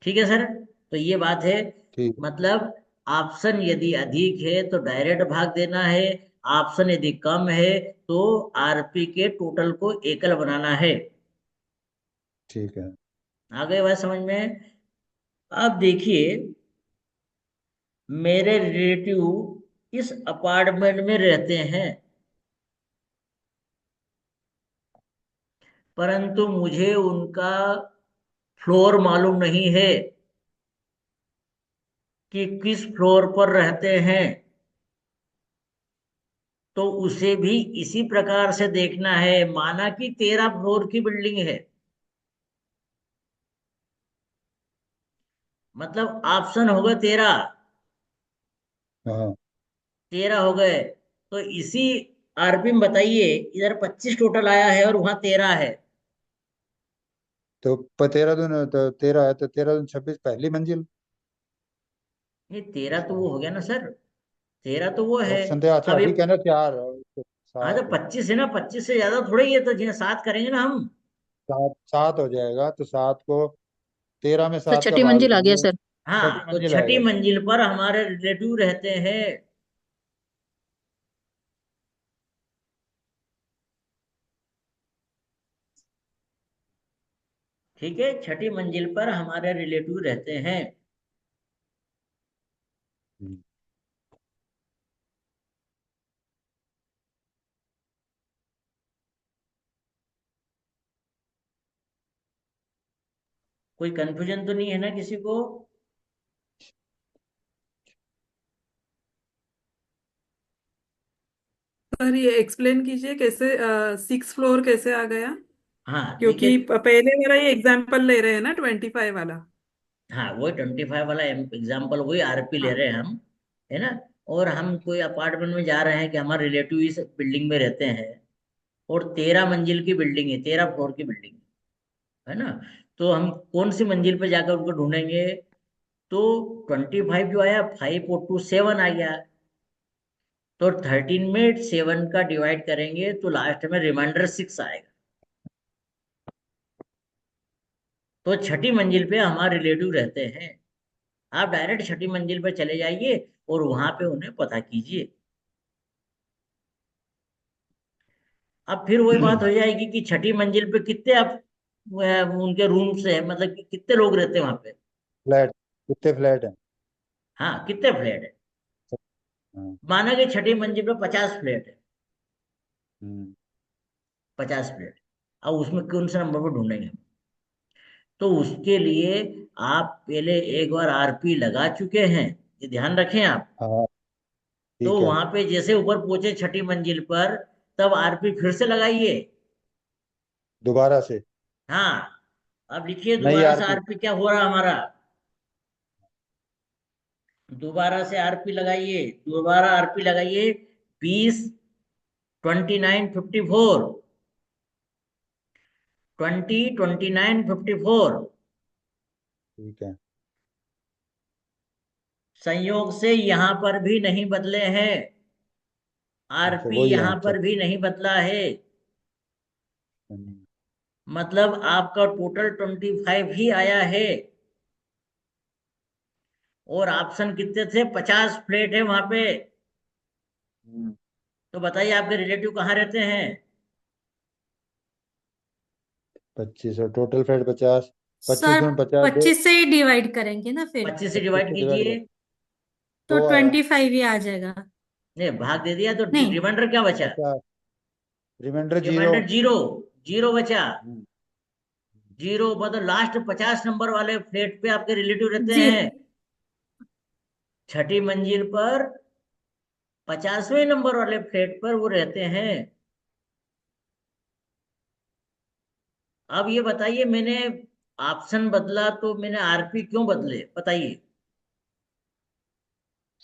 ठीक है सर। तो ये बात है। ठीक है। मतलब ऑप्शन यदि अधिक है तो डायरेक्ट भाग देना है। ऑप्शन यदि कम है तो आरपी के टोटल को एकल बनाना है। ठीक है। आ गए बात समझ में? अब देखिए, मेरे रिलेटिव इस अपार्टमेंट में रहते हैं, परंतु मुझे उनका फ्लोर मालूम नहीं है कि किस फ्लोर पर रहते हैं। तो उसे भी इसी प्रकार से देखना है। माना कि 13 फ्लोर की बिल्डिंग है, मतलब ऑप्शन हो गए 13। हाँ, 13 हो गए। तो इसी आरपी में बताइए, इधर 25 टोटल आया है और वहां 13 है। तो 13 दून तो 13 है, तो 13 दून 26, पहली मंजिल। नहीं, 13 तो वो हो गया ना सर। 13 तो वो है। ऑप्शन थे, अच्छा अब ये, अभी कहना 4 हाँ तो 7 25 है ना, 25 से ज्यादा थोड़ा ही है, तो जिन्हें 7 करेंगे ना हम। 7 7 हो जाएगा, तो 7 को 13 में तो 7 का छठी भाग मंजिल आ गया देंगे। सर। छठी हाँ, तो मंजिल छठी आएगा। मंजिल पर हमारे रिलेटिव रहते हैं। ठीक है, छठी मंजिल पर हमारे रिलेटिव रहते हैं। हम्म। कोई कंफ्यूजन तो नहीं है ना किसी को? सर ये एक्सप्लेन कीजिए कैसे 6 फ्लोर कैसे आ गया। हाँ क्योंकि देखिए। पहले वाला ये एग्जाम्पल ले रहे हैं ना 25 वाला। हाँ, वही 25 वाला एग्जाम्पल, वही आरपी ले हाँ। रहे हैं हम, है ना। और हम कोई अपार्टमेंट में जा रहे हैं कि हमारे रिलेटिव इस बिल्डिंग में रहते हैं, और 13 मंजिल की बिल्डिंग है, 13 फ्लोर की बिल्डिंग है ना। तो हम कौन सी मंजिल पे जाकर उनको ढूंढेंगे? तो 25 जो आया, 5 और 2 7 आ गया। तो 13 में 7 का डिवाइड करेंगे तो लास्ट में रिमाइंडर 6 आएगा। तो छठी मंजिल पे हमारे रिलेटिव रहते हैं। आप डायरेक्ट छठी मंजिल पे चले जाइए और वहां पे उन्हें पता कीजिए। अब फिर वही बात हो जाएगी कि छठी मंजिल पे कितने आप उनके रूम से है, मतलब कि कितने लोग रहते हैं वहां पे। फ्लैट, कितने फ्लैट हैं? हाँ, कितने फ्लैट है? हाँ। माना कि छठी मंजिल पे 50 फ्लैट है। हम्म। 50 फ्लैट। अब उसमें कौन से नंबर पर ढूंढेंगे? तो उसके लिए आप पहले एक बार आरपी लगा चुके हैं, ये ध्यान रखें आप। हाँ, तो ठीक है। वहां पे जैसे ऊपर पहुंचे छठी मंजिल पर, तब आरपी फिर से लगाइए। दोबारा से। हाँ, अब लिखिए नई दोबारा से आरपी। आरपी क्या हो रहा हमारा। दोबारा से आरपी लगाइए, दोबारा आरपी लगाइए। 20, 29, 54। 20, 29, 54। ठीक है। संयोग से यहां पर भी नहीं बदले हैं। अच्छा, आरपी वही यहां आंसर। पर भी नहीं बदला है। हम्म। मतलब आपका टोटल 25 ही आया है। और ऑप्शन कितने थे? 50 फ्लैट है वहां पे। हम्म। तो बताइए आपके रिलेटिव कहाँ रहते हैं? 25 और टोटल फ्लैट 50। पच्चीस सर दून 50 दो। 25 से ही डिवाइड करेंगे ना फिर। 25 से 25 डिवाइड से डिवाइड कर कीजिए। तो दो आया। 25 ही आ जाएगा। नहीं, भाग दे दिया तो नहीं। रिमाइंडर क्या बचा? 50, रिमाइंडर 0। Reminder zero. जीरो बचा। हम्म। जीरो मतलब लास्ट 50 नंबर वाले फ्लैट पे आपके रिलेटिव रहते जी। हैं। छठी मंजिल पर 50वें नंबर वाले फ्लैट पर वो रहते हैं। अब ये बताइए, मैंने ऑप्शन बदला तो मैंने आरपी क्यों बदले, बताइए।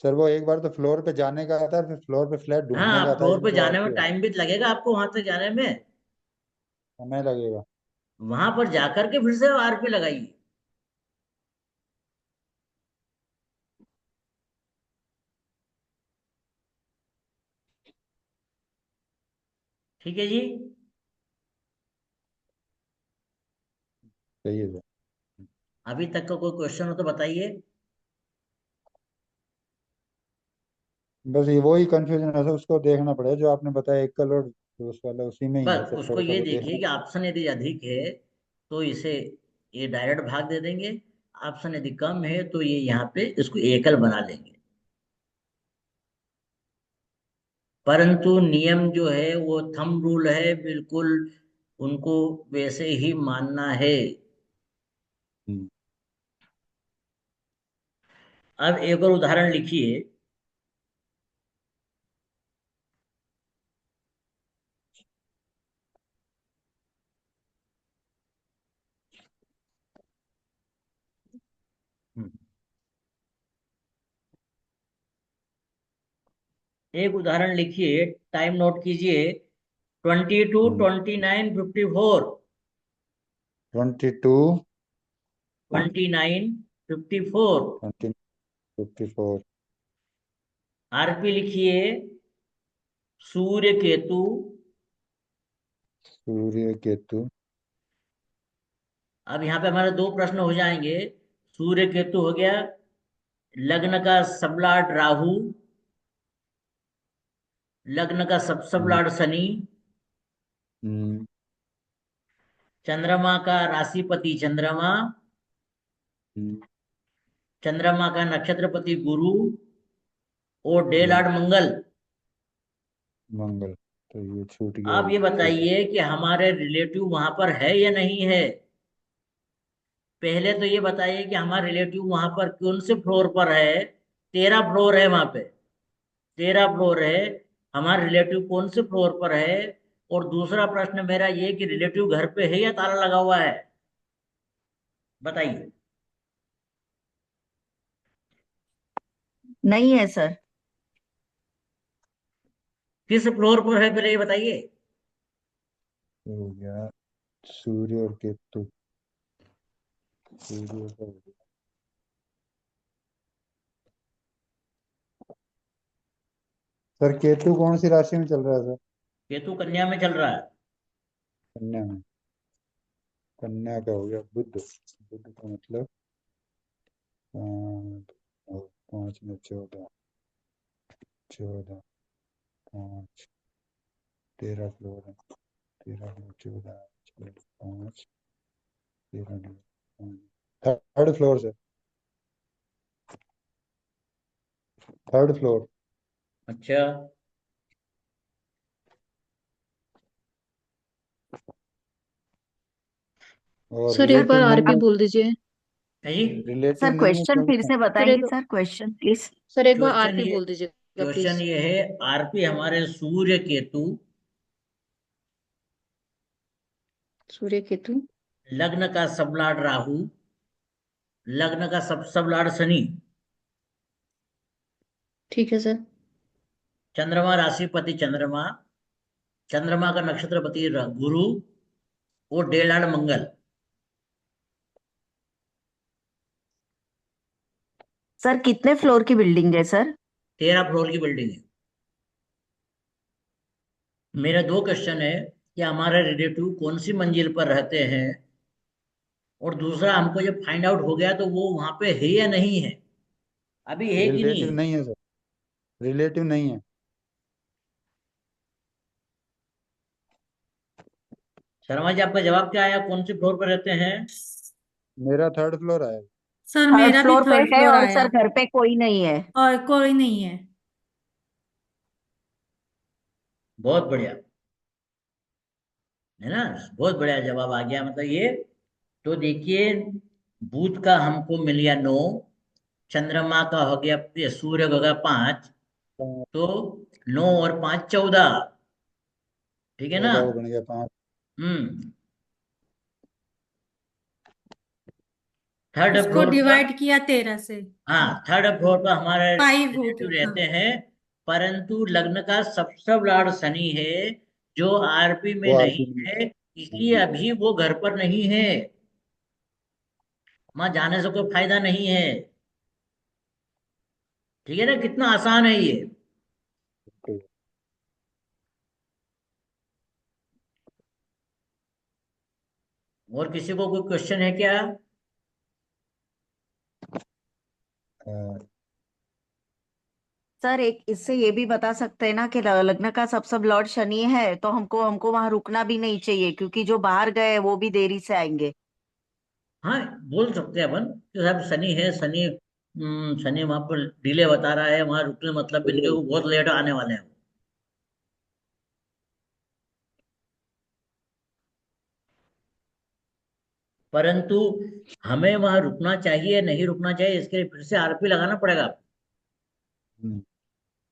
सर वो एक बार तो फ्लोर पे जाने का था, फिर फ्लोर पे फ्लैट ढूंढने हाँ, का था, फ्लोर इसमें पे तो जाने में आरपी टाइम भी लगेगा आपको, वहां तक जाने में। समय लगेगा। वहां पर जाकर के फिर से आरपी लगाइए। ठीक है जी। सही है सर। अभी तक का कोई क्वेश्चन हो तो बताइए। बस ये वही कंफ्यूजन है सर, उसको देखना पड़ेगा जो आपने बताया एकल और दोस्त वाला, उसी में ही है बस सर, उसको थोड़ा सा ये वो देखिए देखना। कि ऑप्शन यदि अधिक है तो इसे ये डायरेक्ट भाग दे देंगे, ऑप्शन यदि कम है तो ये यहाँ पे इसको एकल बना लेंगे। परंतु नियम जो है वो थंब रूल है, बिल्कुल उनको वैसे ही मानना है। हम्म, अब एक और उदाहरण लिखिए। हम्म, एक उदाहरण लिखिए, टाइम नोट कीजिए। 22, हम्म। 29, 54। 22, 29, 54। 20, 54। आरपी लिखिए, सूर्य केतु। सूर्य केतु। अब यहाँ पे हमारे दो प्रश्न हो जाएंगे। सूर्य केतु हो गया, लग्न का सबलाट राहु, लग्न का हम्म, सबलाट शनि, हम्म, चंद्रमा का राशिपति चंद्रमा, हम्म, चंद्रमा का नक्षत्रपति गुरु और हम्म, डेलाड मंगल। मंगल। तो ये छूट गया आप ये ये, ठीक है। बताइए कि हमारे रिलेटिव वहां पर है या नहीं है। पहले तो ये बताइए कि हमारा रिलेटिव वहां पर कौन से फ्लोर पर है। 13 फ्लोर है वहां पे, 13 फ्लोर है। हमारा रिलेटिव कौन से फ्लोर पर है। और दूसरा प्रश्न मेरा ये कि रिलेटिव घर पे है या ताला लगा हुआ है, बताइए। नहीं है सर। किस फ्लोर पर है पहले ये बताइए। ये हो गया सूर्य और केतु। सूर्य का हो गया। सर केतु कौन सी राशि में चल रहा है सर? केतु कन्या में चल रहा है। कन्या में। कन्या का हो गया बुध। बुध का मतलब 5 में 14, 14, 5, 13 फ्लोर है। 13 में 14, 5, 13 में 5। Third floor sir. Third floor. अच्छा। और सर एक बार रिलेटिव नहीं आरपी है। बोल दीजिए। है जी। रिलेटिव सर नहीं है क्वेश्चन फिर क्योंकि से सर बताएंगे एक सर, क्वेश्चन प्लीज। सर एक बार क्वेश्चन आरपी ये बोल दीजिएगा क्वेश्चन प्लीज। ये है, आरपी हमारे सूर्य केतु, सूर्य केतु। लग्न का सबलाट राहु, लग्न का सबलाट शनि, ठीक है सर। चंद्रमा राशिपति चंद्रमा, चंद्रमा का नक्षत्रपति गुरु और डेलाड मंगल। सर कितने फ्लोर की बिल्डिंग है सर? 13 फ्लोर की बिल्डिंग है। मेरा दो क्वेश्चन है कि हमारे रिलेटिव कौन सी मंजिल पर रहते हैं, और दूसरा हमको जब फाइंड आउट हो गया तो वो वहां पे है या नहीं है, अभी है कि नहीं रिलेटिव है। नहीं है सर। रिलेटिव नहीं है। शर्मा जी, आपका जवाब क्या आया, कौन से फ्लोर पर रहते हैं। मेरा थर्ड फ्लोर आया। सर थर्ड मेरा भी फ्लोर पे थर्ड है फ्लोर और आया। सर घर पे कोई नहीं है। और कोई नहीं है। बहुत बढ़िया, है ना। बहुत बढ़िया जवाब आ गया, मतलब ये। तो देखिए, बुध का हमको मिल गया 9, चंद्रमा का हो गया, ये सूर्य का हो गया 5। तो 9 और 5 14, ठीक है ना। 14 वो बन गया 5। हम्म। थर्ड उसको फ्लोर पर, डिवाइड किया 13 से। हाँ, थर्ड फ्लोर पर हमारे 5 हो रिलेटिव गया, हाँ। रहते हैं। परंतु लग्न का सबसे लॉर्ड शनि है, जो आरपी में वो नहीं आरपी में। है, इसलिए अभी वो घर पर नहीं है। वहां जाने से कोई फायदा नहीं है। ठीक है ना, कितना आसान है ये। और किसी को कोई क्वेश्चन है क्या। अ, सर एक इससे ये भी बता सकते हैं ना कि लग्न का सब लॉर्ड शनि है, तो हमको हमको वहां रुकना भी नहीं चाहिए, क्योंकि जो बाहर गए वो भी देरी से आएंगे। हाँ, बोल सकते हैं अपन कि साहब शनि है, शनि शनि वहां पर डिले बता रहा है, वहां रुकने मतलब भी नहीं कि वो बहुत लेट आने वाले हैं। परंतु हमें वहां रुकना चाहिए नहीं रुकना चाहिए, इसके लिए फिर से आरपी लगाना पड़ेगा। हम्म,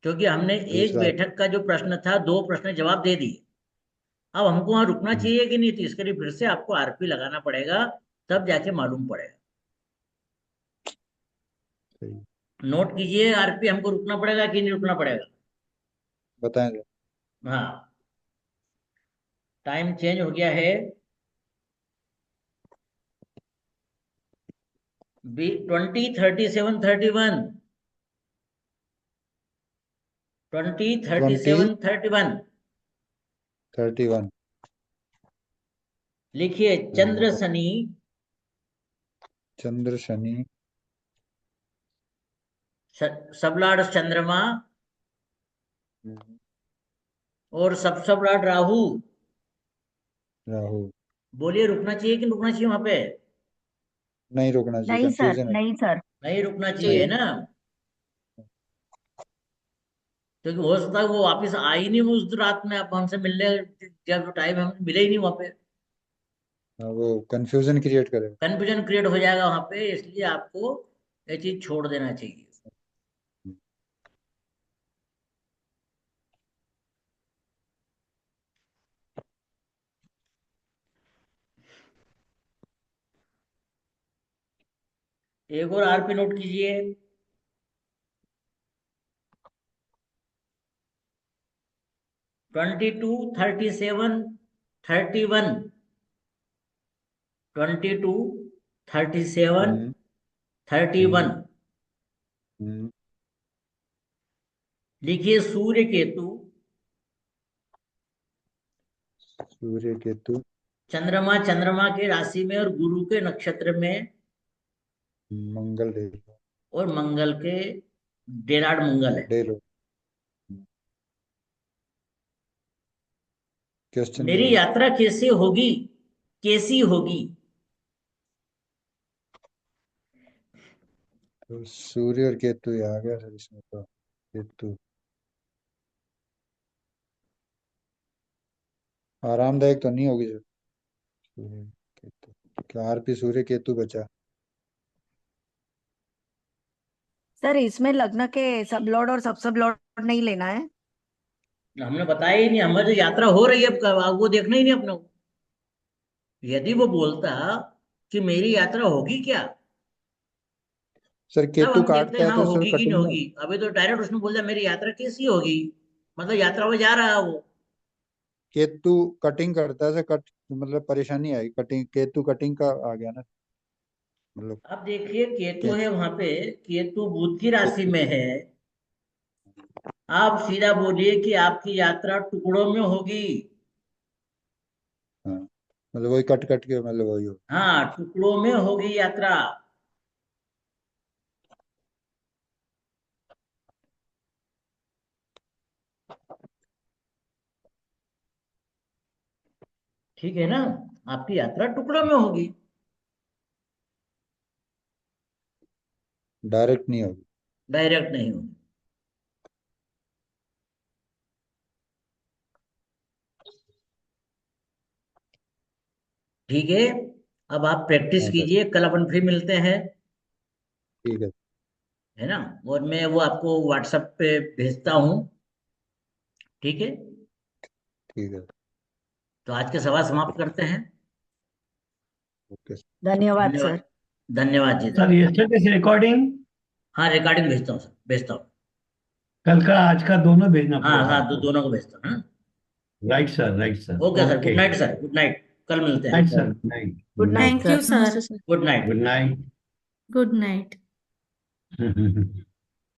क्योंकि हमने एक दूसरा। बैठक का जो प्रश्न था, दो प्रश्न जवाब दे दिए। अब हमको वहां रुकना हम्म, चाहिए कि नहीं, तो इसके लिए फिर से आपको आरपी लगाना पड़ेगा, तब जाके मालूम पड़ेगा। सही। नोट कीजिए, आरपी हमको रुकना पड़ेगा कि नहीं रुकना पड़ेगा। बताएं सर। हाँ, टाइम चेंज हो गया है। 20, 37, 31। 20, 20, 37, 31। 31। लिखिए चंद्र शनि, चंद्र शनि, सबलाड चंद्रमा हम्म, और सबलाड राहु। राहु। बोलिए, रुकना चाहिए कि नहीं रुकना चाहिए वहां पे। नहीं रुकना चाहिए, नहीं सर, कंफ्यूजन है। नहीं सर। नहीं रुकना चाहिए जी। ना, क्योंकि हो सकता है वो वापस आ ही नहीं, वो उस रात में आप हमसे मिलने जब टाइम हम मिले ही नहीं वहां पे। हाँ, वो कंफ्यूजन क्रिएट करेगा। कंफ्यूजन क्रिएट हो जाएगा वहां पे, इसलिए आपको ये चीज छोड़ देना चाहिए। एक और आरपी नोट कीजिए। 22, 37, 31। 22, 37, हम्म, 31। हम्म, हम्म, लिखिए सूर्य केतु, सूर्य केतु, चंद्रमा के राशि में और गुरु के नक्षत्र में, मंगल डे। और मंगल के डेराड मंगल है। डे लो। क्वेश्चन मेरी बोलो। यात्रा कैसे होगी, कैसी होगी। तो सूर्य और केतु ये आ गया सर इसमें तो। केतु आरामदायक तो नहीं होगी सर। सूर्य केतु, क्या आरपी सूर्य केतु बचा। सर इसमें लग्न के सब लॉर्ड और सब लॉर्ड नहीं लेना है। हमने बताया ही नहीं, हमारी जो यात्रा हो रही है अब वो देखना ही नहीं अपने को। यदि वो बोलता कि मेरी यात्रा होगी क्या, सर तब केतु हम देखते काटता हैं है हाँ तो सर होगी कि नहीं कटिंग में। होगी। अभी तो डायरेक्ट उसने बोल दिया मेरी यात्रा कैसी होगी, मतलब यात्रा में जा रहा है वो। केतु कटिंग करता है सर, कट मतलब परेशानी आई, कटिंग केतु कटिंग का आ गया ना, मतलब। अब देखिए केतु के, है वहां पे, केतु बुध की राशि केतु, में है। आप सीधा बोलिए कि आपकी यात्रा टुकड़ों में होगी। हाँ, मतलब वही कट कट के मतलब वही हो। हाँ, टुकड़ों में होगी यात्रा। ठीक है ना, आपकी यात्रा टुकड़ों में होगी। डायरेक्ट नहीं होगी। डायरेक्ट नहीं होगी। ठीक है, अब आप प्रैक्टिस हाँ सर। कीजिए, कल अपन फिर मिलते हैं। ठीक है। है ना, और मैं वो आपको व्हाट्सएप पे भेजता हूँ। ठीक है, ठीक है। तो आज के सवाल समाप्त करते हैं। ओके। धन्यवाद धन्यवाद। सर। धन्यवाद जी, सर धन्यवाद। यस्टरडेज रिकॉर्डिंग हाँ, रिकॉर्डिंग भेजता हूँ सर, भेजता हूँ। कल का आज का दोनों भेजना हाँ पड़ेगा हाँ, आपको। दोनों को भेजता हूँ, हाँ। Right sir, right sir, okay sir, good okay. Night sir, good night, कल मिलते हैं। Night sir, night, good night night. Thank you sir. नमस्ते sir. Sir. Good night. Good night. Good night.